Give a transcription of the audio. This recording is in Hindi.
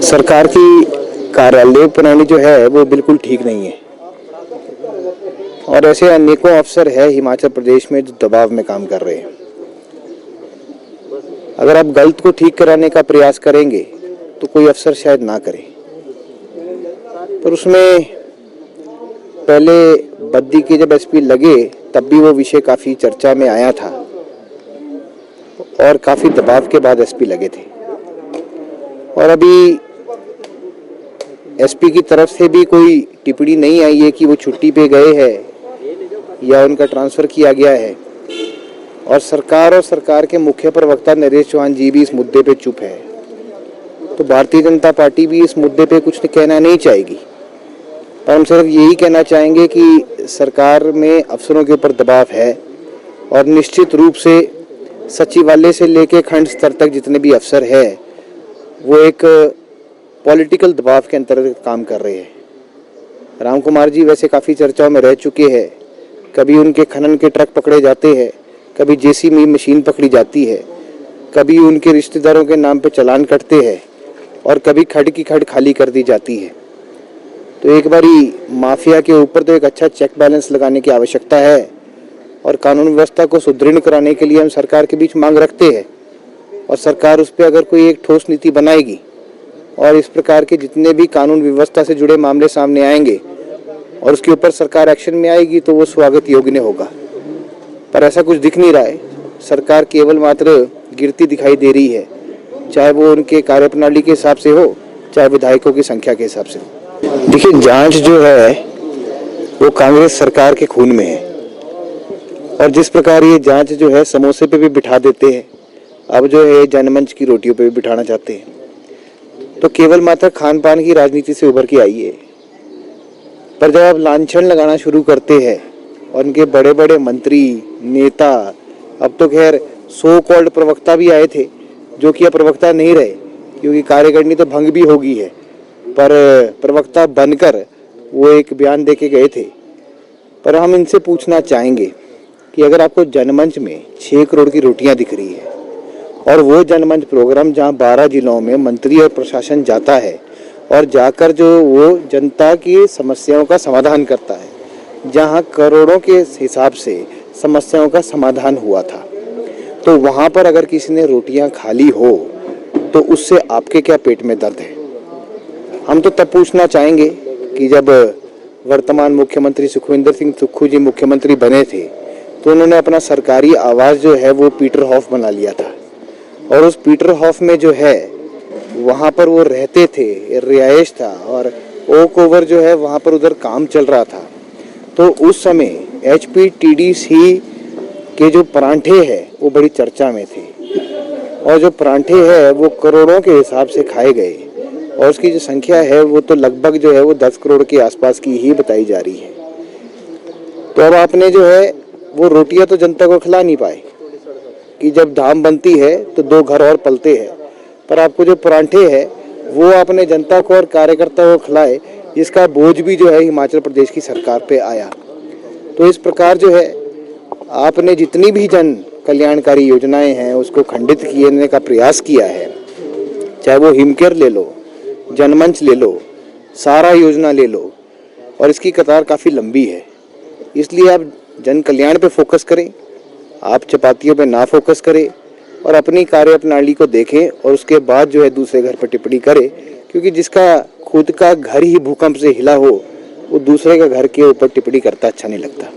सरकार की कार्यालय प्रणाली जो है वो बिल्कुल ठीक नहीं है और ऐसे अनेकों अफसर है हिमाचल प्रदेश में जो दबाव में काम कर रहे हैं। अगर आप गलत को ठीक कराने का प्रयास करेंगे तो कोई अफसर शायद ना करे, पर उसमें पहले बद्दी के जब एसपी लगे तब भी वो विषय काफ़ी चर्चा में आया था और काफ़ी दबाव के बाद एसपी लगे थे। और अभी एसपी की तरफ से भी कोई टिप्पणी नहीं आई है कि वो छुट्टी पे गए हैं या उनका ट्रांसफ़र किया गया है। और सरकार के मुख्य प्रवक्ता नरेश चौहान जी भी इस मुद्दे पे चुप है, तो भारतीय जनता पार्टी भी इस मुद्दे पे कुछ कहना नहीं चाहेगी। पर हम सिर्फ यही कहना चाहेंगे कि सरकार में अफसरों के ऊपर दबाव है और निश्चित रूप से सचिवालय से लेकर खंड स्तर तक जितने भी अफसर हैं वो एक पॉलिटिकल दबाव के अंतर्गत काम कर रहे हैं। राम कुमार जी वैसे काफ़ी चर्चाओं में रह चुके हैं, कभी उनके खनन के ट्रक पकड़े जाते हैं, कभी जेसीबी मशीन पकड़ी जाती है, कभी उनके रिश्तेदारों के नाम पे चालान कटते हैं और कभी खड की खड खाली कर दी जाती है। तो एक बारी माफिया के ऊपर तो एक अच्छा चेक बैलेंस लगाने की आवश्यकता है और कानून व्यवस्था को सुदृढ़ कराने के लिए हम सरकार के बीच मांग रखते हैं और सरकार उस पर अगर कोई एक ठोस नीति बनाएगी और इस प्रकार के जितने भी कानून व्यवस्था से जुड़े मामले सामने आएंगे और उसके ऊपर सरकार एक्शन में आएगी तो वो स्वागत योग्य होगा। पर ऐसा कुछ दिख नहीं रहा है। सरकार केवल मात्र गिरती दिखाई दे रही है, चाहे वो उनके कार्यप्रणाली के हिसाब से हो, चाहे विधायकों की संख्या के हिसाब से हो। देखिए, जांच जो है वो कांग्रेस सरकार के खून में है और जिस प्रकार ये जांच जो है समोसे पे भी बिठा देते हैं, अब जो है जनमंच की रोटियों पे भी बिठाना चाहते हैं, तो केवल मात्र खान पान की राजनीति से उभर के आई है। पर जब आप लांछन लगाना शुरू करते हैं और उनके बड़े बड़े मंत्री नेता, अब तो खैर सो कॉल्ड प्रवक्ता भी आए थे जो कि अब प्रवक्ता नहीं रहे क्योंकि कार्यकारिणी तो भंग भी होगी है, पर प्रवक्ता बनकर वो एक बयान देके गए थे। पर हम इनसे पूछना चाहेंगे कि अगर आपको जनमंच में 6 करोड़ की रोटियां दिख रही है और वो जनमंच प्रोग्राम जहां 12 जिलों में मंत्री और प्रशासन जाता है और जाकर जो वो जनता की समस्याओं का समाधान करता है, जहां करोड़ों के हिसाब से समस्याओं का समाधान हुआ था, तो वहां पर अगर किसी ने रोटियां खाली हो तो उससे आपके क्या पेट में दर्द है। हम तो तब पूछना चाहेंगे कि जब वर्तमान मुख्यमंत्री सुखविंदर सिंह सुक्खू जी मुख्यमंत्री बने थे तो उन्होंने अपना सरकारी आवास जो है वो पीटर हॉफ बना लिया था और उस पीटर हॉफ में जो है वहाँ पर वो रहते थे, रिहाइश था और ओक ओवर जो है वहाँ पर उधर काम चल रहा था। तो उस समय HPTDC के जो परांठे हैं वो बड़ी चर्चा में थे और जो परांठे हैं वो करोड़ों के हिसाब से खाए गए और उसकी जो संख्या है वो तो लगभग जो है वो 10 करोड़ के आसपास की ही बताई जा रही है। तो अब आपने जो है वो रोटियां तो जनता को खिला नहीं पाए कि जब धाम बनती है तो 2 घर और पलते हैं, पर आपको जो परांठे हैं वो आपने जनता को और कार्यकर्ताओं को खिलाए, जिसका बोझ भी जो है हिमाचल प्रदेश की सरकार पे आया। तो इस प्रकार जो है आपने जितनी भी जन कल्याणकारी योजनाएं हैं उसको खंडित करने का प्रयास किया है, चाहे वो हिमकेयर ले लो, जनमंच ले लो, सारा योजना ले लो, और इसकी कतार काफ़ी लंबी है। इसलिए आप जन कल्याण पे फोकस करें, आप चपातियों पे ना फोकस करें और अपनी कार्यप्रणाली को देखें और उसके बाद जो है दूसरे घर पर टिप्पणी करें, क्योंकि जिसका खुद का घर ही भूकंप से हिला हो वो दूसरे का घर के ऊपर टिप्पणी करता अच्छा नहीं लगता।